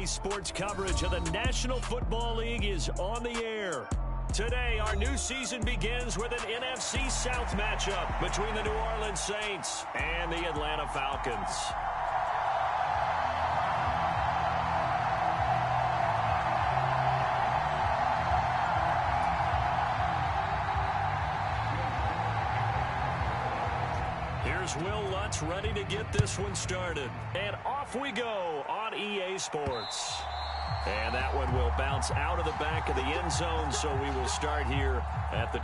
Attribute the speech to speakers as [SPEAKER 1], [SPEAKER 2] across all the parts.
[SPEAKER 1] EA Sports coverage of the National Football League is on the air. Today, our new season begins with an NFC South matchup between the New Orleans Saints and the Atlanta Falcons. Here's Will Lutz ready to get this one started. And off we go on EA Sports. And that one will bounce out of the back of the end zone, so we will start here at the...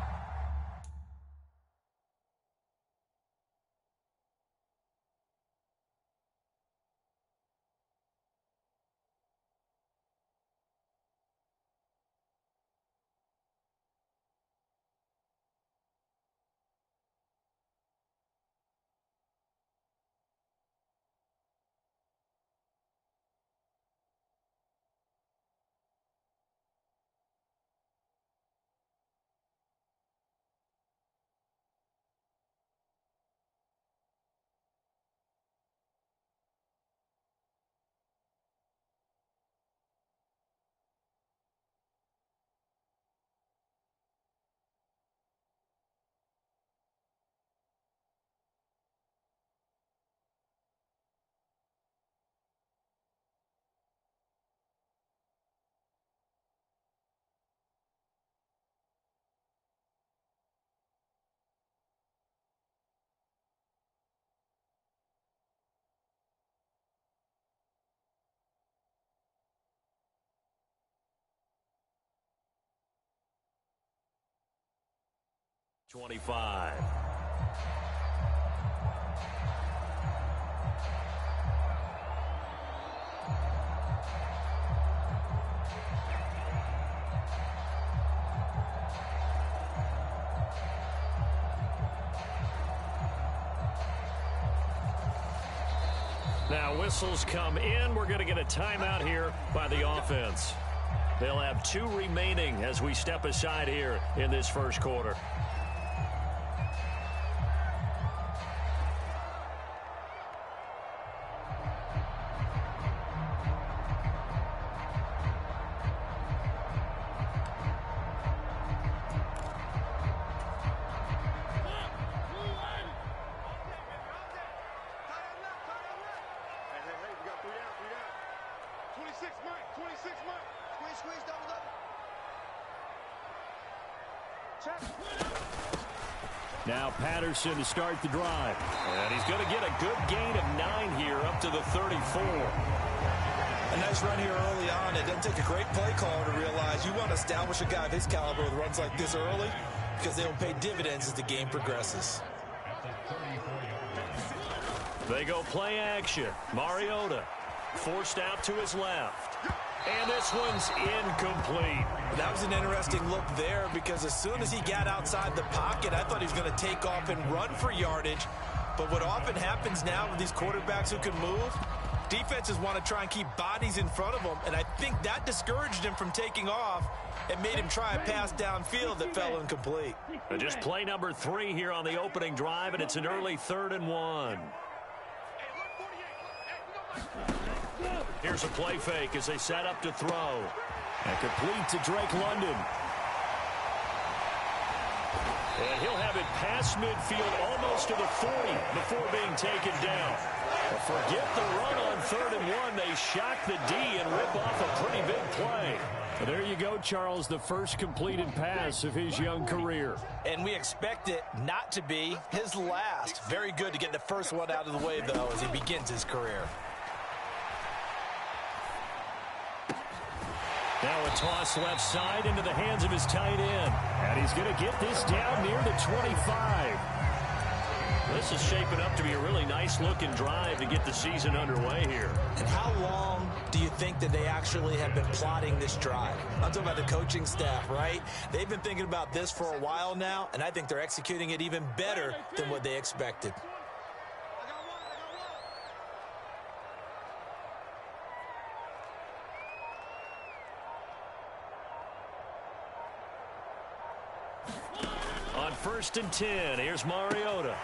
[SPEAKER 1] ...25. Now whistles come in. We're going to get a timeout here by the offense. They'll have 2 remaining as we step aside here in this first quarter. Now Patterson to start the drive. And he's going to get a good gain of 9 here up to the 34.
[SPEAKER 2] A nice run here early on. It doesn't take a great play caller to realize you want to establish a guy of his caliber with runs like this early because they will pay dividends as the game progresses.
[SPEAKER 1] They go play action. Mariota forced out to his left. And this one's incomplete.
[SPEAKER 2] That was an interesting look there because as soon as he got outside the pocket, I thought he was going to take off and run for yardage. But what often happens now with these quarterbacks who can move, defenses want to try and keep bodies in front of them. And I think that discouraged him from taking off and made him try a pass downfield that fell incomplete.
[SPEAKER 1] Just play number 3 here on the opening drive, and it's an early 3rd and 1. Here's a play fake as they set up to throw. And complete to Drake London. And he'll have it past midfield almost to the 40 before being taken down. But forget the run on 3rd and 1. They shock the D and rip off a pretty big play. Well, there you go, Charles, the first completed pass of his young career.
[SPEAKER 2] And we expect it not to be his last. Very good to get the first one out of the way, though, as he begins his career.
[SPEAKER 1] Now a toss left side into the hands of his tight end. And he's going to get this down near the 25. This is shaping up to be a really nice-looking drive to get the season underway here.
[SPEAKER 2] And how long do you think that they actually have been plotting this drive? I'm talking about the coaching staff, right? They've been thinking about this for a while now, and I think they're executing it even better than what they expected.
[SPEAKER 1] On 1st and 10, here's Mariota.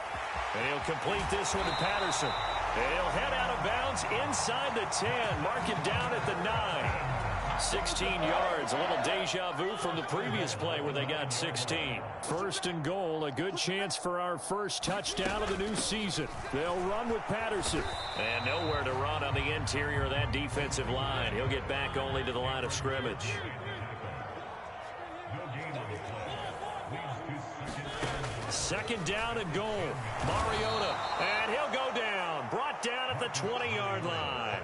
[SPEAKER 1] And he'll complete this one to Patterson. He'll head out of bounds inside the 10. Mark it down at the 9. 16 yards, a little deja vu from the previous play where they got 16. First and goal, a good chance for our first touchdown of the new season. They'll run with Patterson. And nowhere to run on the interior of that defensive line. He'll get back only to the line of scrimmage. Second down and goal. Mariota, and he'll go down. Brought down at the 20-yard line.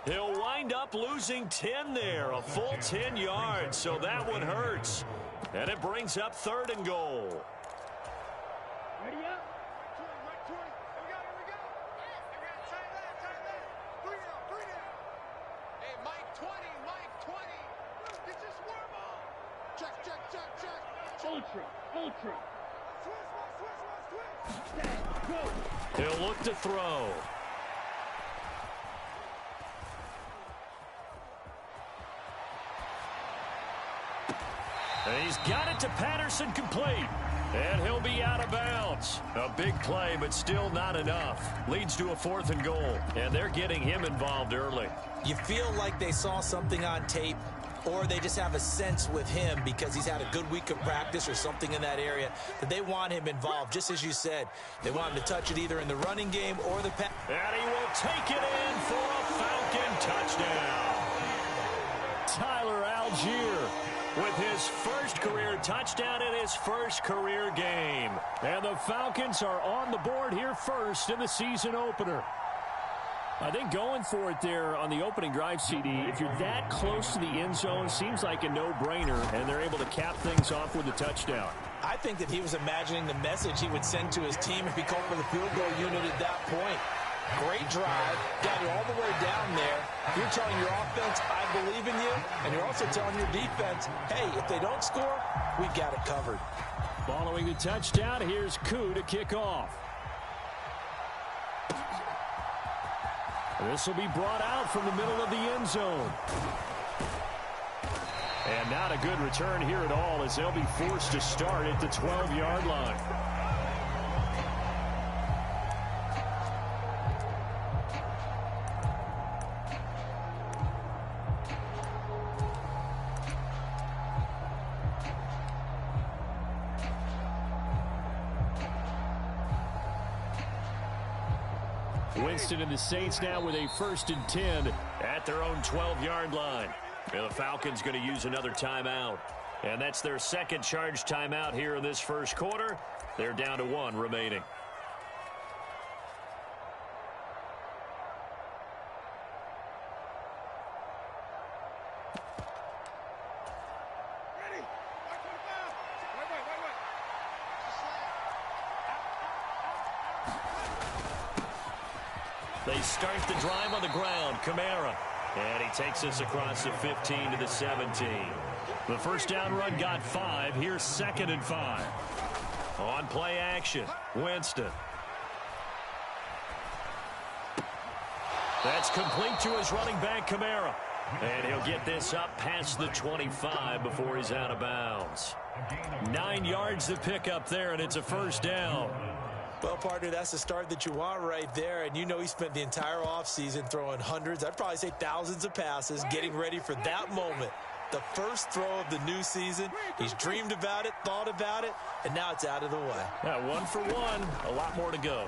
[SPEAKER 1] He'll wind up losing 10 there, a full 10 yards, so that one hurts. And it brings up third and goal.
[SPEAKER 3] Ready up? Right to it. Here we go, here we go. Turn that. 3 down. Hey, Mike 20, Mike 20. Get your swarm on. Check. Ultra. Switch.
[SPEAKER 1] He'll look to throw. And he's got it to Patterson, complete. And he'll be out of bounds. A big play, but still not enough. Leads to a 4th and goal. And they're getting him involved early.
[SPEAKER 2] You feel like they saw something on tape, or they just have a sense with him because he's had a good week of practice or something in that area that they want him involved, just as you said. They want him to touch it either in the running game or the pass.
[SPEAKER 1] And he will take it in for a Falcon touchdown. Tyler Algier with his first career touchdown in his first career game. And the Falcons are on the board here first in the season opener. I think going for it there on the opening drive, CD, if you're that close to the end zone, seems like a no-brainer, and they're able to cap things off with a touchdown.
[SPEAKER 2] I think that he was imagining the message he would send to his team if he called for the field goal unit at that point. Great drive, got it all the way down there. You're telling your offense, I believe in you, and you're also telling your defense, hey, if they don't score, we've got it covered.
[SPEAKER 1] Following the touchdown, here's Koo to kick off. This will be brought out from the middle of the end zone. And not a good return here at all, as they'll be forced to start at the 12-yard line. Winston and the Saints now with a 1st and 10 at their own 12-yard line. And the Falcons going to use another timeout. And that's their second charge timeout here in this first quarter. They're down to 1 remaining. They start the drive on the ground. Kamara. And he takes us across the 15 to the 17. The first down run got 5. Here's 2nd and 5. On play action. Winston. That's complete to his running back, Kamara. And he'll get this up past the 25 before he's out of bounds. 9 yards to pick up there, and it's a first down.
[SPEAKER 2] Well, partner, that's the start that you want right there. And you know he spent the entire offseason throwing hundreds, I'd probably say thousands of passes, getting ready for that moment. The first throw of the new season. He's dreamed about it, thought about it, and now it's out of the way.
[SPEAKER 1] Yeah, 1 for 1. A lot more to go.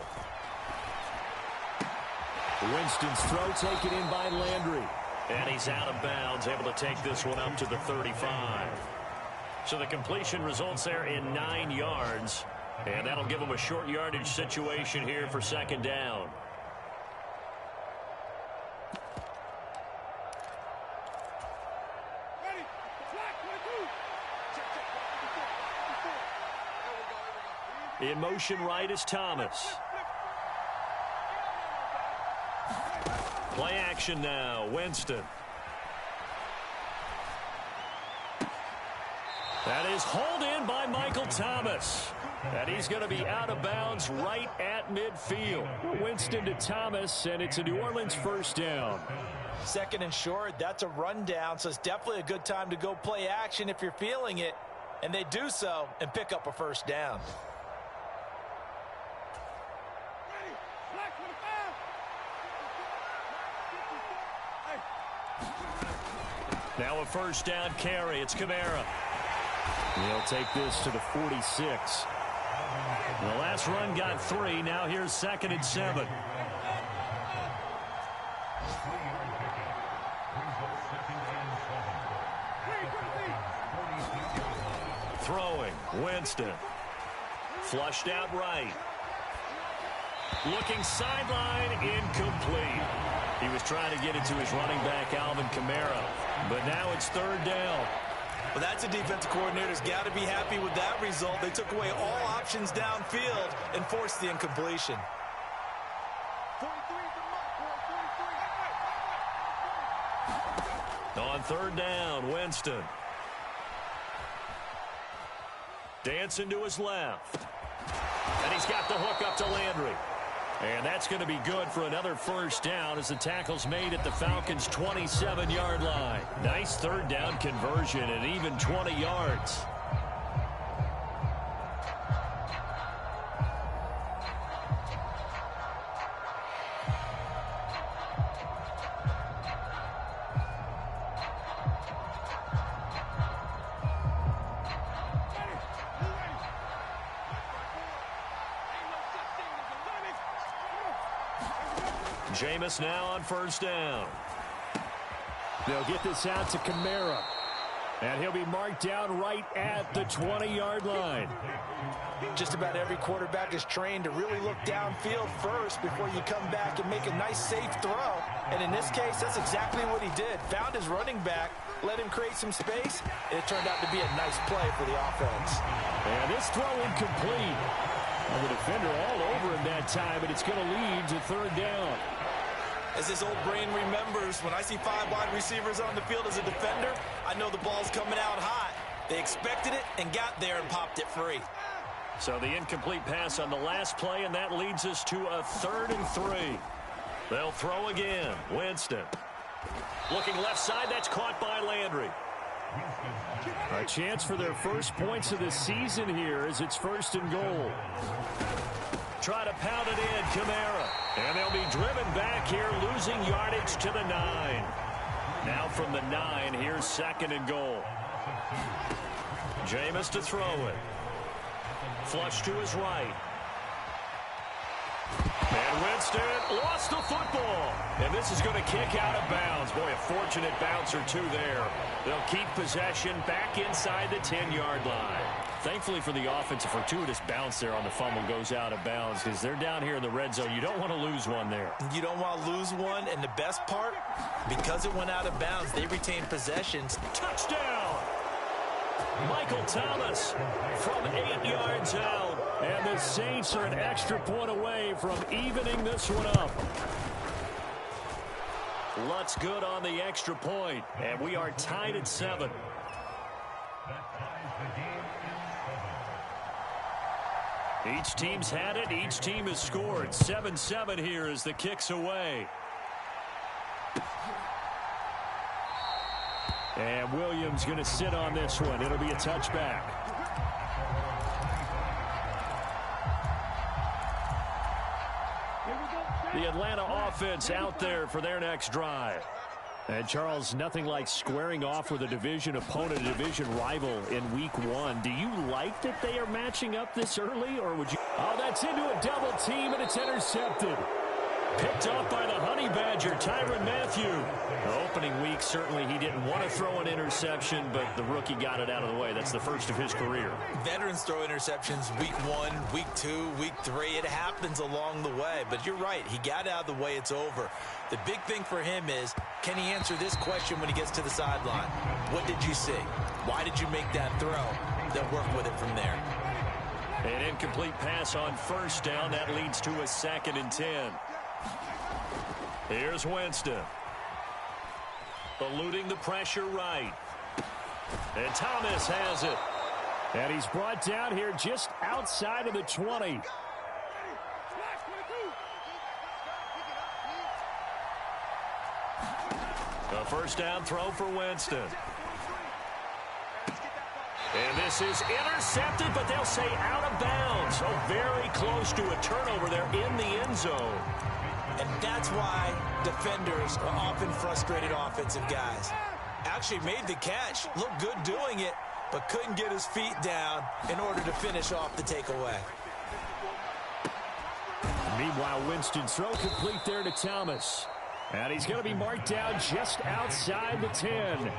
[SPEAKER 1] Winston's throw taken in by Landry. And he's out of bounds, able to take this one up to the 35. So the completion results there in 9 yards. And that'll give them a short yardage situation here for 2nd down. In motion right is Thomas. Play action now, Winston. That is hauled in by Michael Thomas. And he's going to be out of bounds right at midfield. Winston to Thomas, and it's a New Orleans first down.
[SPEAKER 2] 2nd and short, that's a rundown, so it's definitely a good time to go play action if you're feeling it. And they do so and pick up a first down.
[SPEAKER 1] Now a first down carry. It's Kamara. He'll take this to the 46. The last run got 3. Now here's 2nd and 7. Throwing. Winston. Flushed out right. Looking sideline, incomplete. He was trying to get it to his running back, Alvin Kamara. But now it's 3rd down.
[SPEAKER 2] Well, that's a defensive coordinator's got to be happy with that result. They took away all options downfield and forced the incompletion.
[SPEAKER 3] 43 is the mark,
[SPEAKER 1] On 3rd down, Winston. Dancing to his left. And he's got the hook up to Landry. And that's going to be good for another first down as the tackle's made at the Falcons' 27-yard line. Nice 3rd down conversion and even 20 yards. Jameis now on 1st down. They'll get this out to Kamara. And he'll be marked down right at the 20-yard line.
[SPEAKER 2] Just about every quarterback is trained to really look downfield first before you come back and make a nice, safe throw. And in this case, that's exactly what he did. Found his running back, let him create some space, and it turned out to be a nice play for the offense.
[SPEAKER 1] And this throw incomplete. Well, the defender all over him that time, but it's going to lead to 3rd down.
[SPEAKER 2] As his old brain remembers, when I see 5 wide receivers on the field as a defender, I know the ball's coming out hot. They expected it and got there and popped it free.
[SPEAKER 1] So the incomplete pass on the last play, and that leads us to a 3rd and 3. They'll throw again. Winston. Looking left side, that's caught by Landry. A chance for their first points of the season here as it's 1st and goal. Try to pound it in, Kamara. And they'll be driven back here, losing yardage to the 9. Now from the 9, here's 2nd and goal. Jameis to throw it. Flush to his right. And Winston lost the football. And this is going to kick out of bounds. Boy, a fortunate bounce or two there. They'll keep possession back inside the 10-yard line. Thankfully for the offense, a fortuitous bounce there on the fumble goes out of bounds because they're down here in the red zone. You don't want to lose one there.
[SPEAKER 2] You don't want to lose one, and the best part, because it went out of bounds, they retained possessions.
[SPEAKER 1] Touchdown! Michael Thomas from 8 yards out. And the Saints are an extra point away from evening this one up. Lutz good on the extra point, and we are tied at 7. Each team's had it. Each team has scored. 7-7 here as the kick's away. And Williams going to sit on this one. It'll be a touchback. The Atlanta offense out there for their next drive. And, Charles, nothing like squaring off with a division opponent, a division rival in week 1. Do you like that they are matching up this early, or would you? Oh, that's into a double team, and it's intercepted. Picked off by the Honey Badger, Tyrann Mathieu. The opening week, certainly he didn't want to throw an interception, but the rookie got it out of the way. That's the first of his career.
[SPEAKER 2] Veterans throw interceptions week 1, week 2, week 3. It happens along the way. But you're right. He got out of the way. It's over. The big thing for him is, can he answer this question when he gets to the sideline? What did you see? Why did you make that throw? They'll work with it from there.
[SPEAKER 1] An incomplete pass on 1st down. That leads to a 2nd and 10. Here's Winston. Eluding the pressure right. And Thomas has it. And he's brought down here just outside of the 20. A first down throw for Winston. And this is intercepted, but they'll say out of bounds. So very close to a turnover there in the end zone.
[SPEAKER 2] And that's why defenders are often frustrated offensive guys. Actually made the catch, looked good doing it, but couldn't get his feet down in order to finish off the takeaway.
[SPEAKER 1] Meanwhile, Winston's throw complete there to Thomas. And he's going to be marked down just outside the 10.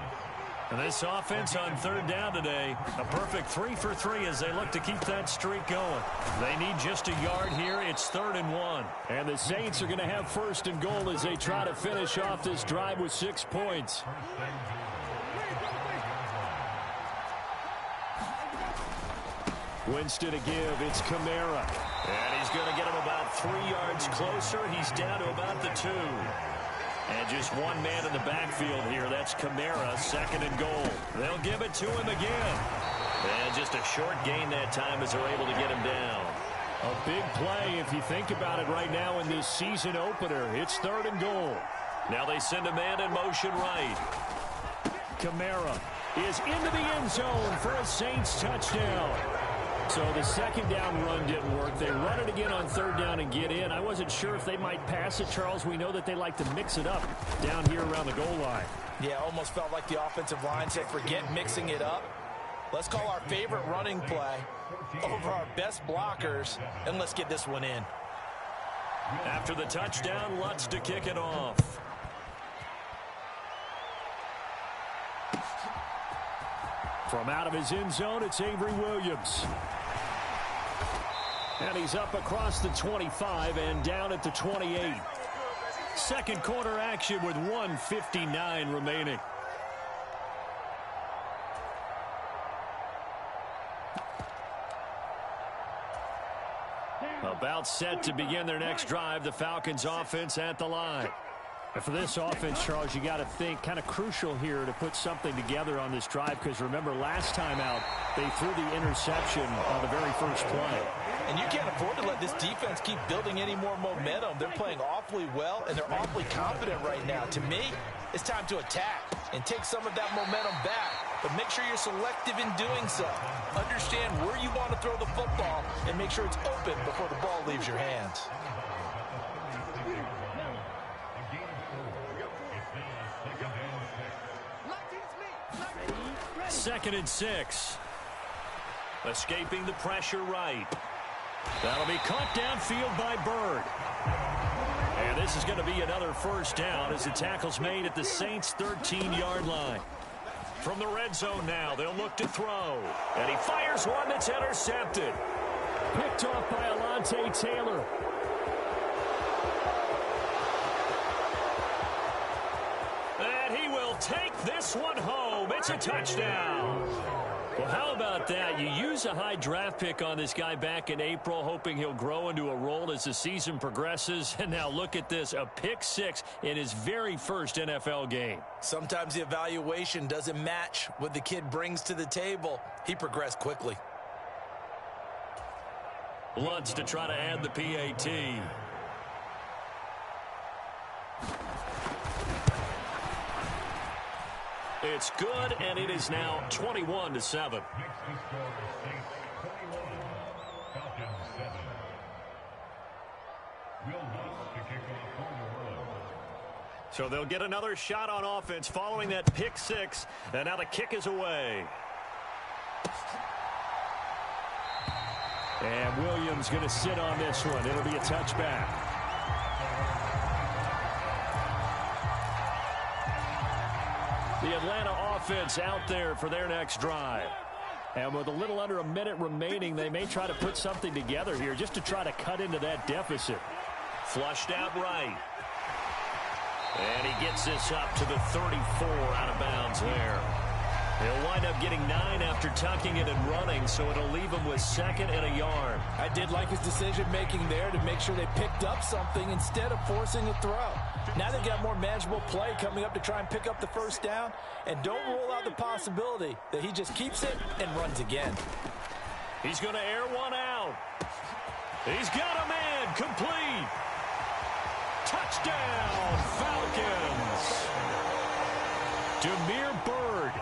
[SPEAKER 1] And this offense on third down today, a perfect 3 for 3 as they look to keep that streak going. They need just a yard here. It's 3rd and 1. And the Saints are going to have first and goal as they try to finish off this drive with 6 points. Winston to give. It's Kamara. And he's going to get him about 3 yards closer. He's down to about the 2. And just one man in the backfield here. That's Kamara, 2nd and goal. They'll give it to him again. And just a short gain that time as they're able to get him down. A big play if you think about it right now in this season opener. It's 3rd and goal. Now they send a man in motion right. Kamara is into the end zone for a Saints touchdown. So the second down run didn't work. They run it again on 3rd down and get in. I wasn't sure if they might pass it, Charles. We know that they like to mix it up down here around the goal line.
[SPEAKER 2] Yeah, almost felt like the offensive line said, forget mixing it up. Let's call our favorite running play over our best blockers, and let's get this one in.
[SPEAKER 1] After the touchdown, Lutz to kick it off. From out of his end zone, it's Avery Williams. And he's up across the 25 and down at the 28. Second quarter action with 1:59 remaining. About set to begin their next drive, the Falcons offense at the line. And for this offense, Charles, you got to think kind of crucial here to put something together on this drive, because remember last time out they threw the interception on the very first play.
[SPEAKER 2] And you can't afford to let this defense keep building any more momentum. They're playing awfully well, and they're awfully confident right now. To me, it's time to attack and take some of that momentum back. But make sure you're selective in doing so. Understand where you want to throw the football and make sure it's open before the ball leaves your hands.
[SPEAKER 1] 2nd and 6. Escaping the pressure right. That'll be caught downfield by Bird. And this is going to be another first down as the tackle's made at the Saints' 13-yard line. From the red zone now, they'll look to throw. And he fires one that's intercepted. Picked off by Alontae Taylor. And he will take this one home. It's a touchdown. Well, how about that? You use a high draft pick on this guy back in April, hoping he'll grow into a role as the season progresses. And now look at this, a pick 6 in his very first NFL game.
[SPEAKER 2] Sometimes the evaluation doesn't match what the kid brings to the table. He progressed quickly.
[SPEAKER 1] Lutz to try to add the PAT. It's good, and it is now 21-7. So they'll get another shot on offense following that pick 6, and now the kick is away. And Williams going to sit on this one. It'll be a touchback. The Atlanta offense out there for their next drive. And with a little under a minute remaining, they may try to put something together here just to try to cut into that deficit. Flushed out right. And he gets this up to the 34 out of bounds there. He'll wind up getting 9 after tucking it and running, so it'll leave him with 2nd and a yard.
[SPEAKER 2] I did like his decision-making there to make sure they picked up something instead of forcing a throw. Now they've got more manageable play coming up to try and pick up the first down, and don't rule out the possibility that he just keeps it and runs again.
[SPEAKER 1] He's going to air one out. He's got a man complete. Touchdown, Falcons. Damiere Byrd.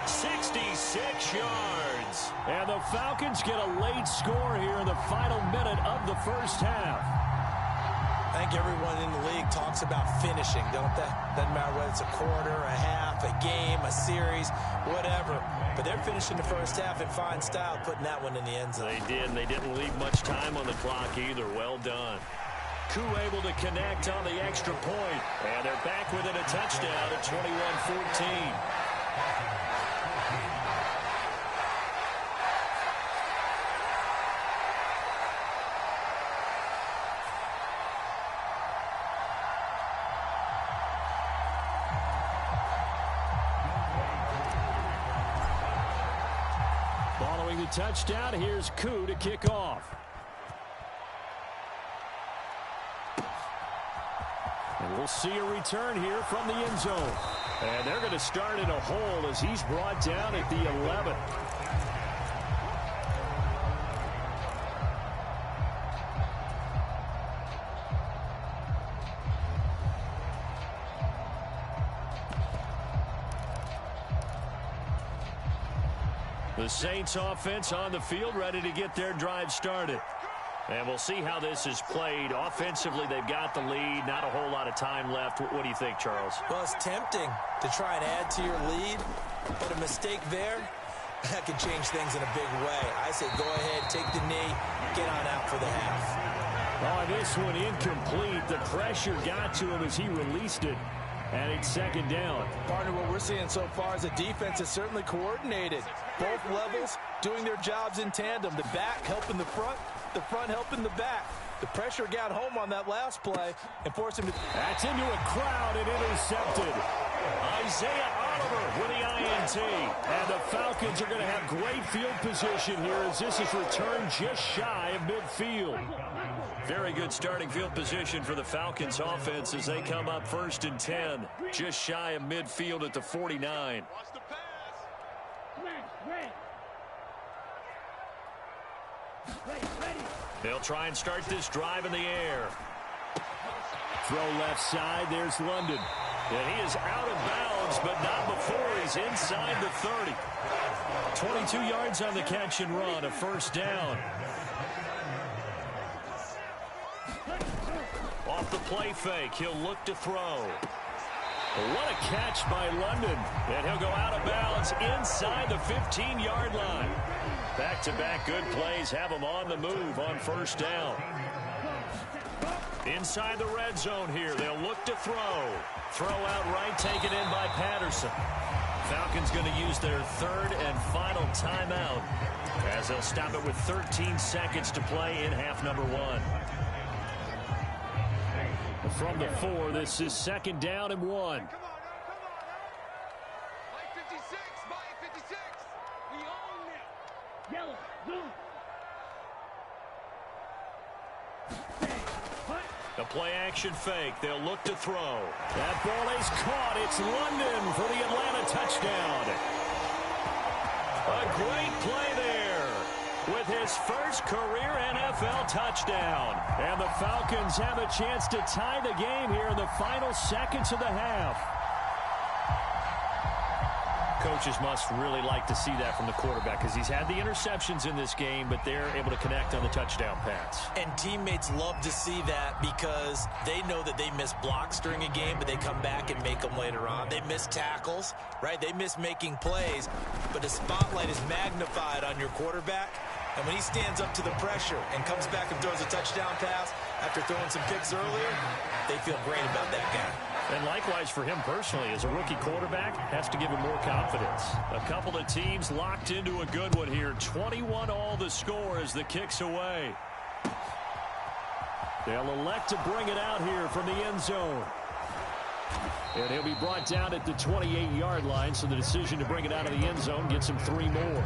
[SPEAKER 1] 66 yards. And the Falcons get a late score here in the final minute of the first half.
[SPEAKER 2] I think everyone in the league talks about finishing, don't they? Doesn't matter whether it's a quarter, a half, a game, a series, whatever. But they're finishing the first half in fine style, putting that one in the end zone.
[SPEAKER 1] They did, and they didn't leave much time on the clock either. Well done. Koo able to connect on the extra point. And they're back within a touchdown at 21-14. Following the touchdown, here's Koo to kick off. And we'll see a return here from the end zone. And they're going to start in a hole as he's brought down at the 11. The Saints offense on the field, ready to get their drive started. And we'll see how this is played. Offensively, they've got the lead. Not a whole lot of time left. What do you think, Charles?
[SPEAKER 2] Well, it's tempting to try and add to your lead, but a mistake there, that could change things in a big way. I say go ahead, take the knee, get on out for the half.
[SPEAKER 1] Oh, this one incomplete. The pressure got to him as he released it. And it's second down.
[SPEAKER 2] Partner, what we're seeing so far is the defense is certainly coordinated. Both levels doing their jobs in tandem. The back helping the front helping the back. The pressure got home on that last play and forced him to...
[SPEAKER 1] That's into a crowd and intercepted. Isaiah Oliver with the INT. And the Falcons are going to have great field position here as this is returned just shy of midfield. Very good starting field position for the Falcons offense as they come up 1st and 10. Just shy of midfield at the 49. They'll try and start this drive in the air. Throw left side. There's London. And he is out of bounds, but not before he's inside the 30. 22 yards on the catch and run, a first down. Off the play fake, he'll look to throw. What a catch by London. And he'll go out of bounds inside the 15-yard line. Back-to-back good plays have him on the move on first down. Inside the red zone here, they'll look to throw. Throw out right, taken in by Patterson. Falcons going to use their third and final timeout as they'll stop it with 13 seconds to play in half number 1. From the 4, this is second down and 1.
[SPEAKER 3] Come on now, come on now. Mike 56, Mike 56. We own it. Yellow, blue.
[SPEAKER 1] The play action fake. They'll look to throw. That ball is caught. It's London for the Atlanta touchdown. A great play there with his first career NFL touchdown. And the Falcons have a chance to tie the game here in the final seconds of the half. Coaches must really like to see that from the quarterback because he's had the interceptions in this game, but they're able to connect on the touchdown pass.
[SPEAKER 2] And teammates love to see that because they know that they miss blocks during a game, but they come back and make them later on. They miss tackles, right? They miss making plays, but the spotlight is magnified on your quarterback. And when he stands up to the pressure and comes back and throws a touchdown pass after throwing some picks earlier, they feel great about that guy.
[SPEAKER 1] And likewise for him personally, as a rookie quarterback, has to give him more confidence. A couple of teams locked into a good one here. 21-all the score as the kick's away. They'll elect to bring it out here from the end zone. And he'll be brought down at the 28-yard line, so the decision to bring it out of the end zone gets him 3 more.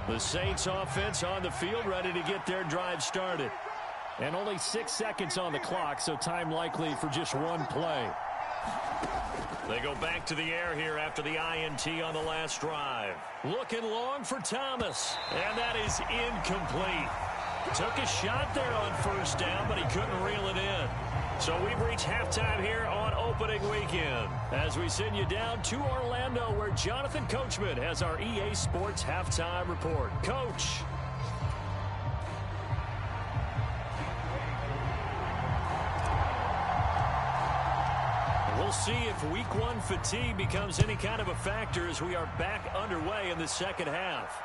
[SPEAKER 1] The Saints offense on the field ready to get their drive started. And only 6 seconds on the clock, so time likely for just one play. They go back to the air here after the INT on the last drive. Looking long for Thomas, and that is incomplete. Took a shot there on first down, but he couldn't reel it in. So we've reached halftime here on opening weekend as we send you down to Orlando where Jonathan Coachman has our EA Sports halftime report. Coach. We'll see if week one fatigue becomes any kind of a factor as we are back underway in the second half.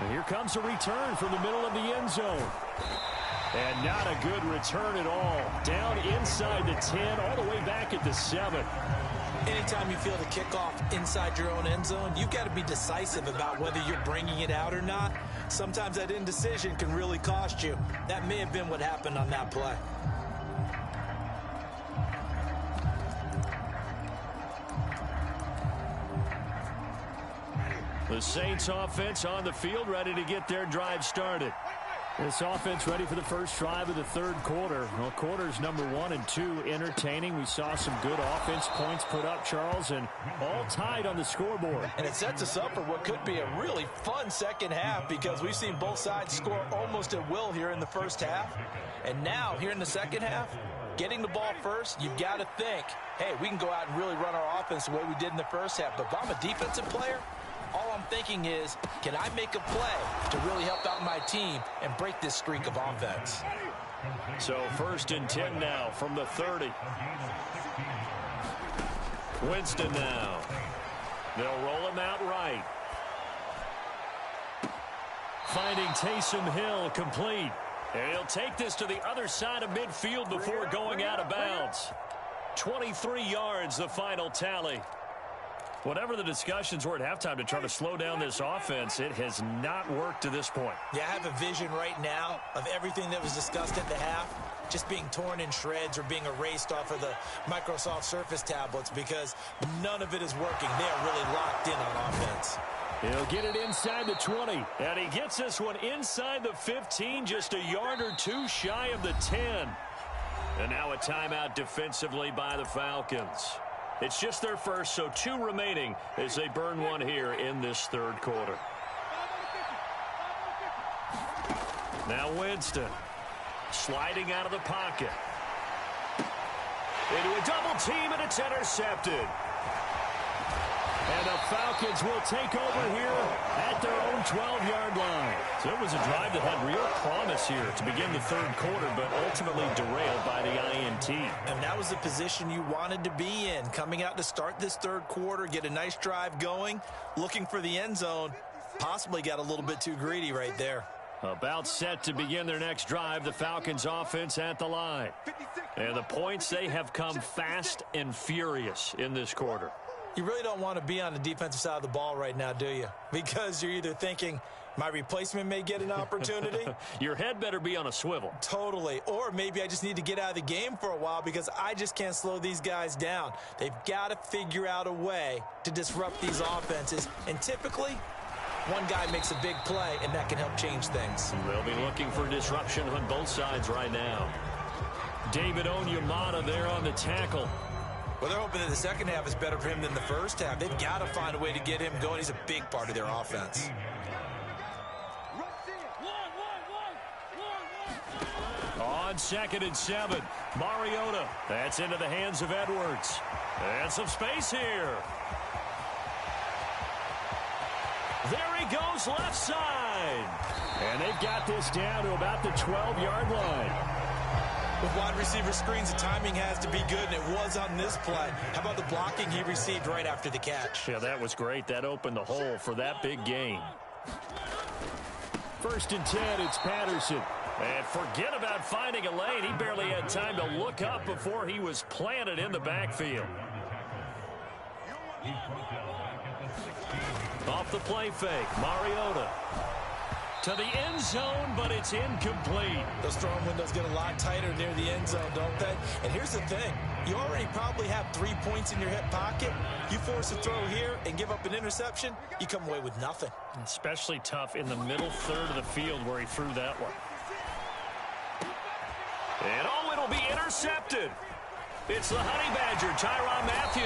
[SPEAKER 1] And here comes a return from the middle of the end zone. And not a good return at all. Down inside the 10, all the way back at the 7.
[SPEAKER 2] Anytime you feel the kickoff inside your own end zone, you've got to be decisive about whether you're bringing it out or not. Sometimes that indecision can really cost you. That may have been what happened on that play.
[SPEAKER 1] The Saints offense on the field, ready to get their drive started. This offense ready for the first drive of the third quarter. Well, quarters number 1 and 2 entertaining. We saw some good offense points put up, Charles, and all tied on the scoreboard.
[SPEAKER 2] And it sets us up for what could be a really fun second half because we've seen both sides score almost at will here in the first half. And now, here in the second half, getting the ball first, you've got to think, hey, we can go out and really run our offense the way we did in the first half. But if I'm a defensive player, all I'm thinking is, can I make a play to really help out my team and break this streak of offense?
[SPEAKER 1] So 1st and 10 now from the 30. Winston now. They'll roll him out right. Finding Taysom Hill complete. And he'll take this to the other side of midfield before going out of bounds. 23 yards, the final tally. Whatever the discussions were at halftime to try to slow down this offense, it has not worked to this point.
[SPEAKER 2] Yeah, I have a vision right now of everything that was discussed at the half just being torn in shreds or being erased off of the Microsoft Surface tablets because none of it is working. They are really locked in on offense.
[SPEAKER 1] He'll get it inside the 20, and he gets this one inside the 15, just a yard or two shy of the 10. And now a timeout defensively by the Falcons. It's just their first, so 2 remaining as they burn one here in this third quarter. Now Winston sliding out of the pocket. Into a double team, and it's intercepted. And the Falcons will take over here at their own 12-yard line. So it was a drive that had real promise here to begin the third quarter, but ultimately derailed by the INT.
[SPEAKER 2] And that was the position you wanted to be in. Coming out to start this third quarter, get a nice drive going, looking for the end zone. Possibly got a little bit too greedy right there.
[SPEAKER 1] About set to begin their next drive, the Falcons offense at the line. And the points, they have come fast and furious in this quarter.
[SPEAKER 2] You really don't want to be on the defensive side of the ball right now, do you? Because you're either thinking, my replacement may get an opportunity.
[SPEAKER 1] Your head better be on a swivel.
[SPEAKER 2] Totally. Or maybe I just need to get out of the game for a while because I just can't slow these guys down. They've got to figure out a way to disrupt these offenses. And typically, one guy makes a big play, and that can help change things.
[SPEAKER 1] They'll be looking for disruption on both sides right now. David Onyemata there on the tackle.
[SPEAKER 2] Well, they're hoping that the second half is better for him than the first half. They've got to find a way to get him going. He's a big part of their offense.
[SPEAKER 1] On 2nd and 7, Mariota. That's into the hands of Edwards. And some space here. There he goes left side. And they've got this down to about the 12-yard line.
[SPEAKER 2] With wide receiver screens, the timing has to be good, and it was on this play. How about the blocking he received right after the catch?
[SPEAKER 1] Yeah, that was great. That opened the hole for that big gain. 1st and 10, it's Patterson. And forget about finding a lane. He barely had time to look up before he was planted in the backfield. Off the play fake, Mariota. To the end zone, but it's incomplete.
[SPEAKER 2] Those throwing windows get a lot tighter near the end zone, don't they? And here's the thing. You already probably have 3 points in your hip pocket. You force a throw here and give up an interception, you come away with nothing.
[SPEAKER 1] Especially tough in the middle third of the field where he threw that one. And it'll be intercepted. It's the Honey Badger, Tyrann Mathieu.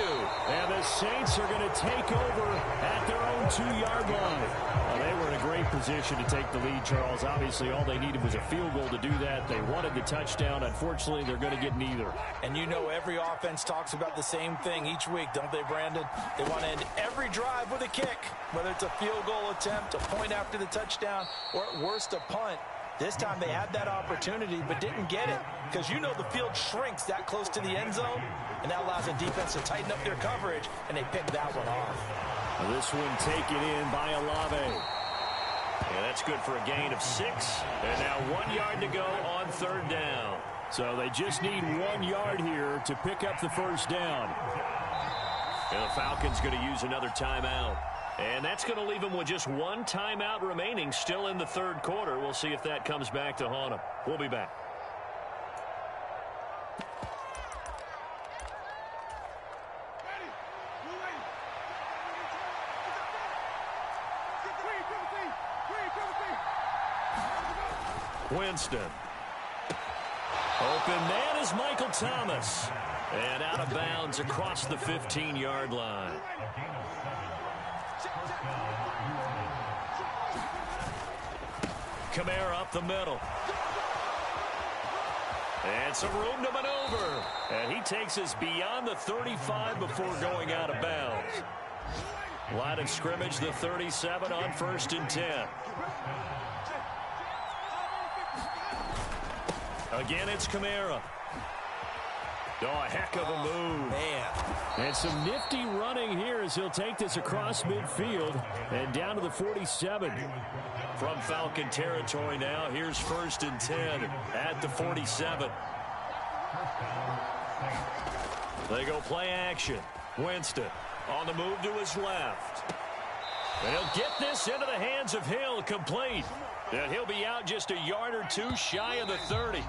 [SPEAKER 1] And the Saints are going to take over at their own 2-yard line. Well, they were in a great position to take the lead, Charles. Obviously, all they needed was a field goal to do that. They wanted the touchdown. Unfortunately, they're going to get neither.
[SPEAKER 2] And you know every offense talks about the same thing each week, don't they, Brandon? They want to end every drive with a kick, whether it's a field goal attempt, a point after the touchdown, or at worst a punt. This time they had that opportunity but didn't get it because you know the field shrinks that close to the end zone, and that allows the defense to tighten up their coverage, and they picked that one off.
[SPEAKER 1] Well, this one taken in by Olave. Yeah, that's good for a gain of 6. And now 1 yard to go on 3rd down. So they just need 1 yard here to pick up the first down. And the Falcons going to use another timeout. And that's going to leave them with just 1 timeout remaining still in the 3rd quarter. We'll see if that comes back to haunt them. We'll be back. Winston. Open man is Michael Thomas. And out of bounds across the 15-yard line. Kamara up the middle. And some room to maneuver. And he takes us beyond the 35 before going out of bounds. Line of scrimmage, the 37 on 1st and 10. Again, it's Kamara. Oh, a heck of a move.
[SPEAKER 2] Man.
[SPEAKER 1] And some nifty running here as he'll take this across midfield and down to the 47. From Falcon territory now, here's 1st and 10 at the 47. They go play action. Winston on the move to his left. And he'll get this into the hands of Hill, complete. And he'll be out just a yard or 2 shy of the 30.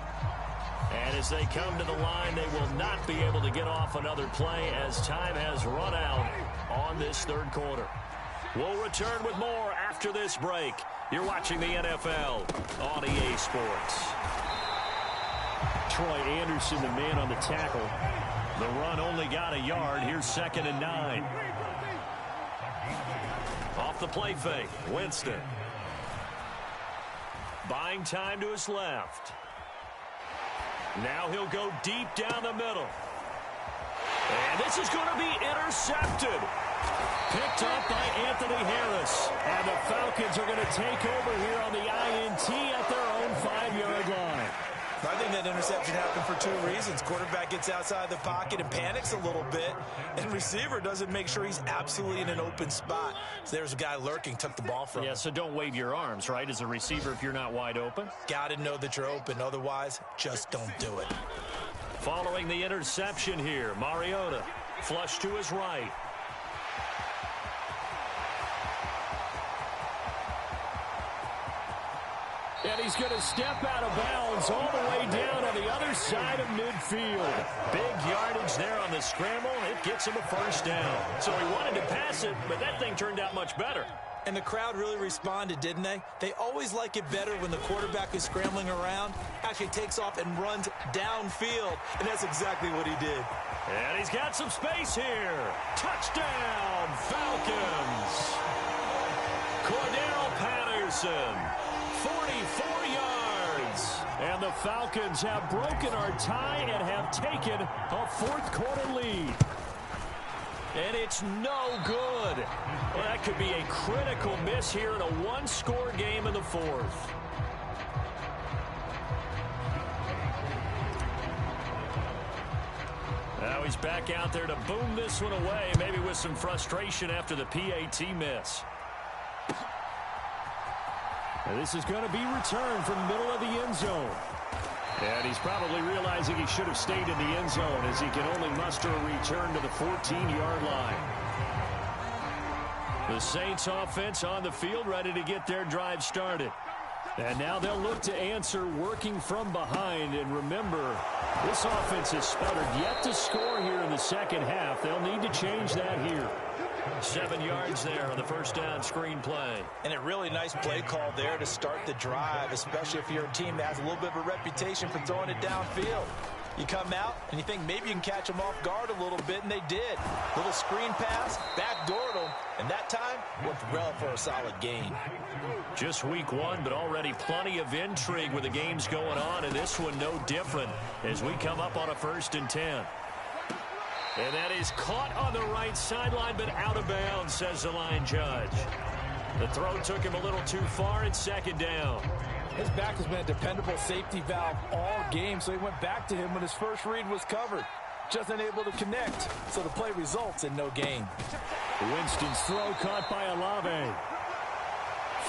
[SPEAKER 1] And as they come to the line, they will not be able to get off another play as time has run out on this 3rd quarter. We'll return with more after this break. You're watching the NFL on EA Sports. Troy Anderson, the man on the tackle. The run only got a yard. Here's 2nd and 9. Off the play fake, Winston. Buying time to his left. Now he'll go deep down the middle. And this is going to be intercepted. Picked up by Anthony Harris. And the Falcons are going to take over here on the INT at their own 5-yard line.
[SPEAKER 2] I think that interception happened for 2 reasons. Quarterback gets outside the pocket and panics a little bit, and receiver doesn't make sure he's absolutely in an open spot. So there's a guy lurking, took the ball from him.
[SPEAKER 1] Yeah, so don't wave your arms, right, as a receiver if you're not wide open.
[SPEAKER 2] Got to know that you're open. Otherwise, just don't do it.
[SPEAKER 1] Following the interception here, Mariota flush to his right. And he's going to step out of bounds all the way down on the other side of midfield. Big yardage there on the scramble, and it gets him a first down. So he wanted to pass it, but that thing turned out much better.
[SPEAKER 2] And the crowd really responded, didn't they? They always like it better when the quarterback is scrambling around, actually takes off and runs downfield. And that's exactly what he did.
[SPEAKER 1] And he's got some space here. Touchdown, Falcons. Cordero Patterson. 44 yards. And the Falcons have broken our tie and have taken a 4th quarter lead. And it's no good. Well, that could be a critical miss here in a 1-score game in the 4th. Now he's back out there to boom this one away, maybe with some frustration after the PAT miss. And this is going to be returned from the middle of the end zone. And he's probably realizing he should have stayed in the end zone as he can only muster a return to the 14-yard line. The Saints offense on the field ready to get their drive started. And now they'll look to answer working from behind. And remember, this offense has sputtered yet to score here in the second half. They'll need to change that here. 7 yards there on the first down screen play.
[SPEAKER 2] And a really nice play call there to start the drive, especially if you're a team that has a little bit of a reputation for throwing it downfield. You come out, and you think maybe you can catch them off guard a little bit, and they did. Little screen pass, backdoored them, and that time went well for a solid gain.
[SPEAKER 1] Just week one, but already plenty of intrigue with the games going on, and this one no different as we come up on a 1st and 10. And that is caught on the right sideline, but out of bounds, says the line judge. The throw took him a little too far. It's 2nd down.
[SPEAKER 4] His back has been a dependable safety valve all game, so he went back to him when his first read was covered. Just unable to connect, so the play results in no gain.
[SPEAKER 1] Winston's throw caught by Olave.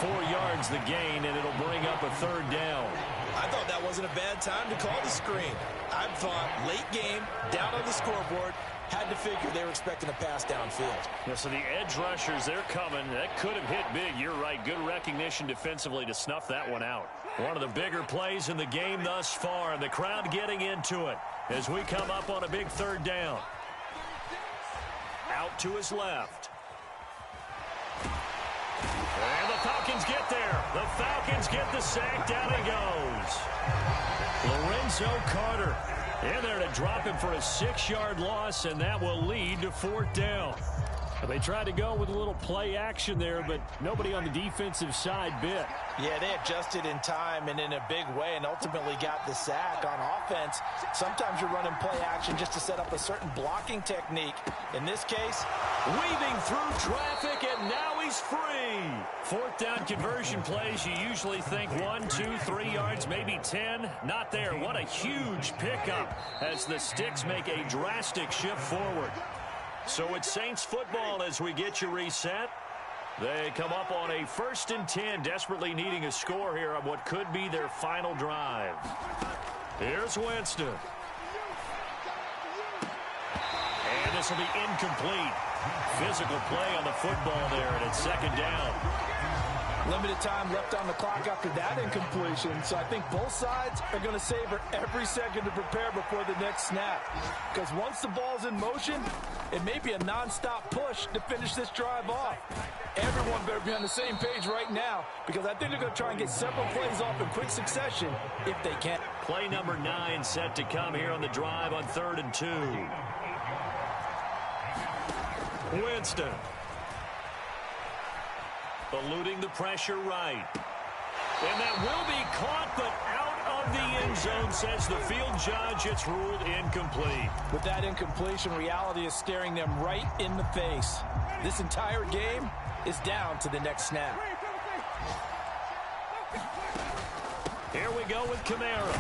[SPEAKER 1] 4 yards the gain, and it'll bring up a 3rd down.
[SPEAKER 2] I thought that wasn't a bad time to call the screen. I thought late game, down on the scoreboard, had to figure they were expecting a pass downfield.
[SPEAKER 1] Yeah, so the edge rushers, they're coming. That could have hit big. You're right. Good recognition defensively to snuff that one out. One of the bigger plays in the game thus far, and the crowd getting into it as we come up on a big 3rd down. Out to his left. And the Falcons get there. The Falcons get the sack. Down he goes. Lorenzo Carter in there to drop him for a 6-yard loss, and that will lead to 4th down. They tried to go with a little play action there, but nobody on the defensive side bit.
[SPEAKER 2] Yeah, they adjusted in time and in a big way and ultimately got the sack. On offense, sometimes you're running play action just to set up a certain blocking technique. In this case,
[SPEAKER 1] weaving through traffic, and now he's free. 4th down conversion plays, you usually think 1, 2, 3 yards, maybe 10. Not there. What a huge pickup as the Sticks make a drastic shift forward. So it's Saints football as we get you reset. They come up on a 1st and 10, desperately needing a score here on what could be their final drive. Here's Winston. And this will be incomplete. Physical play on the football there, and it's 2nd down.
[SPEAKER 4] Limited time left on the clock after that incompletion, so I think both sides are going to savor every second to prepare before the next snap. Because once the ball's in motion, it may be a nonstop push to finish this drive off. Everyone better be on the same page right now, because I think they're going to try and get several plays off in quick succession if they can.
[SPEAKER 1] Play number 9 set to come here on the drive on 3rd and 2. Winston. Eluding the pressure right. And that will be caught, but out of the end zone, says the field judge. It's ruled incomplete.
[SPEAKER 4] With that incompletion, reality is staring them right in the face. This entire game is down to the next snap.
[SPEAKER 1] Here we go with Kamara.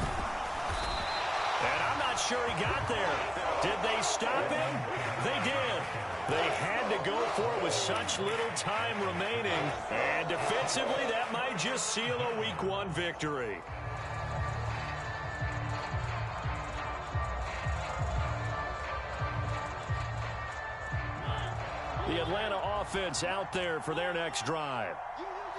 [SPEAKER 1] And I'm not sure he got there. Did they stop him? They did. They had to go for it with such little time remaining. And defensively, that might just seal a Week 1 victory. The Atlanta offense out there for their next drive.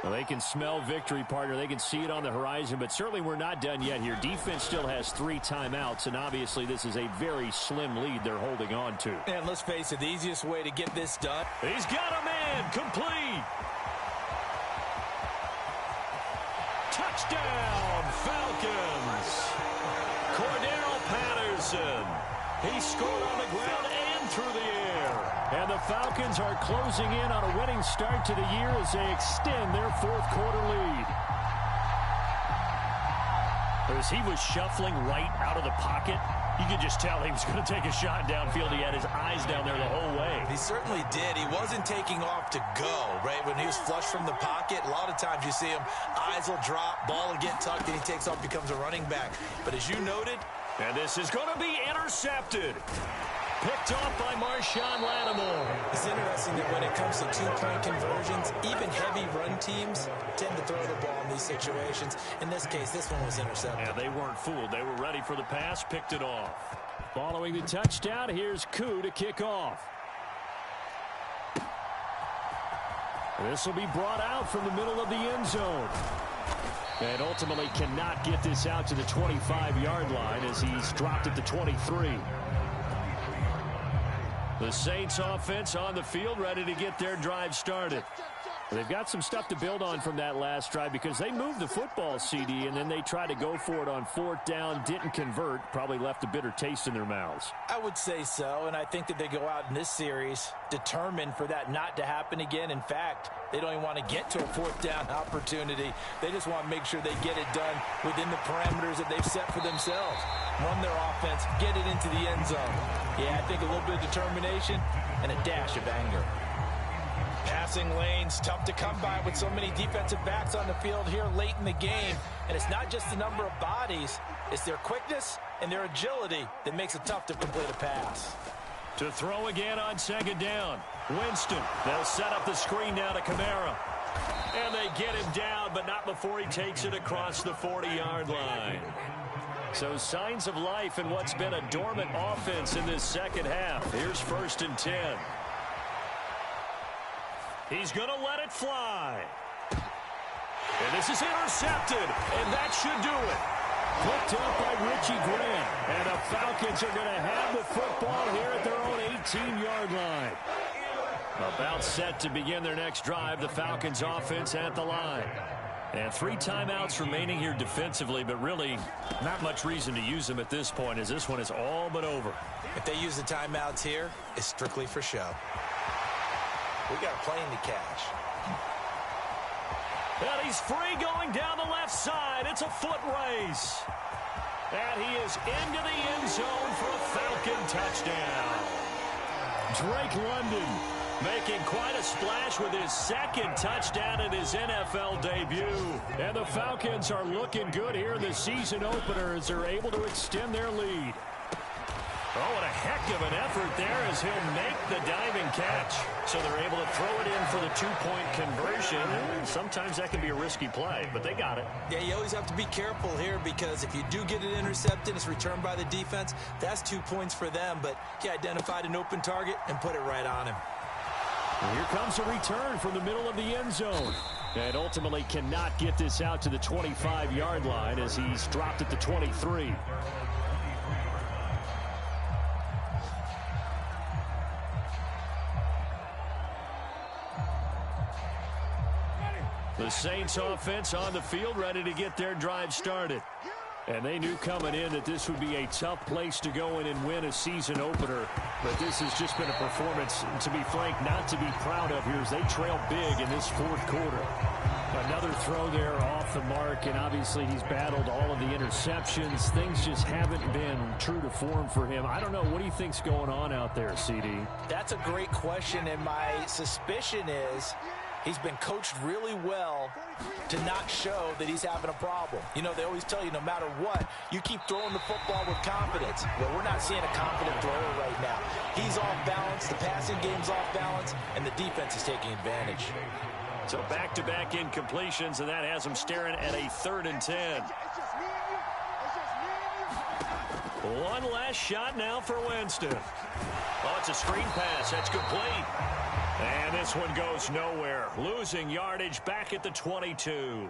[SPEAKER 1] Well, they can smell victory, partner. They can see it on the horizon, but certainly we're not done yet here. Defense still has 3 timeouts, and obviously this is a very slim lead they're holding on to.
[SPEAKER 4] And let's face it, the easiest way to get this done.
[SPEAKER 1] He's got a man, complete. Touchdown, Falcons. Cordell Patterson. He scored on the ground and through the air. And the Falcons are closing in on a winning start to the year as they extend their 4th quarter lead. As he was shuffling right out of the pocket, you could just tell he was going to take a shot downfield. He had his eyes down there the whole way.
[SPEAKER 2] He certainly did. He wasn't taking off to go, right? When he was flush from the pocket, a lot of times you see him, eyes will drop, ball will get tucked, and he takes off, becomes a running back. But as you noted,
[SPEAKER 1] and this is going to be intercepted. Picked off by Marshawn Lattimore.
[SPEAKER 2] It's interesting that when it comes to 2-point conversions, even heavy run teams tend to throw the ball in these situations. In this case, this one was intercepted.
[SPEAKER 1] Yeah, they weren't fooled. They were ready for the pass, picked it off. Following the touchdown, here's Koo to kick off. This will be brought out from the middle of the end zone. And ultimately cannot get this out to the 25-yard line as he's dropped at the 23. The Saints offense on the field, ready to get their drive started. They've got some stuff to build on from that last drive because they moved the football, CD, and then they tried to go for it on 4th down, didn't convert, probably left a bitter taste in their mouths.
[SPEAKER 4] I would say so, and I think that they go out in this series determined for that not to happen again. In fact, they don't even want to get to a 4th down opportunity. They just want to make sure they get it done within the parameters that they've set for themselves. Run their offense, get it into the end zone. Yeah, I think a little bit of determination and a dash of anger. Passing lanes, tough to come by with so many defensive backs on the field here late in the game. And it's not just the number of bodies, it's their quickness and their agility that makes it tough to complete a pass.
[SPEAKER 1] To throw again on 2nd down. Winston, they'll set up the screen now to Kamara. And they get him down, but not before he takes it across the 40-yard line. So signs of life in what's been a dormant offense in this second half. Here's 1st and 10. He's going to let it fly. And this is intercepted, and that should do it. Picked up by Richie Grant. And the Falcons are going to have the football here at their own 18-yard line. About set to begin their next drive, the Falcons offense at the line. And 3 timeouts remaining here defensively, but really not much reason to use them at this point as this one is all but over.
[SPEAKER 2] If they use the timeouts here, it's strictly for show. We got a plane to catch.
[SPEAKER 1] And he's free going down the left side. It's a foot race. And he is into the end zone for a Falcon touchdown. Drake London making quite a splash with his 2nd touchdown in his NFL debut. And the Falcons are looking good here in the season opener as they're able to extend their lead. Oh, and a heck of an effort there as he'll make the diving catch. So they're able to throw it in for the 2-point conversion. Sometimes that can be a risky play, but they got it.
[SPEAKER 2] Yeah, you always have to be careful here because if you do get it intercepted, it's returned by the defense, that's 2 points for them. But he identified an open target and put it right on him.
[SPEAKER 1] And here comes a return from the middle of the end zone. And ultimately cannot get this out to the 25-yard line as he's dropped at the 23. The Saints offense on the field ready to get their drive started. And they knew coming in that this would be a tough place to go in and win a season opener. But this has just been a performance, to be frank, not to be proud of here as they trail big in this 4th quarter. Another throw there off the mark, and obviously he's battled all of the interceptions. Things just haven't been true to form for him. I don't know. What do you think's going on out there, CD?
[SPEAKER 4] That's a great question, and my suspicion is he's been coached really well to not show that he's having a problem. You know, they always tell you no matter what, you keep throwing the football with confidence. Well, we're not seeing a confident thrower right now. He's off balance, the passing game's off balance, and the defense is taking advantage.
[SPEAKER 1] So back-to-back incompletions, and that has him staring at a 3rd and 10. One last shot now for Winston. Oh, it's a screen pass. That's complete. And this one goes nowhere. Losing yardage back at the 22.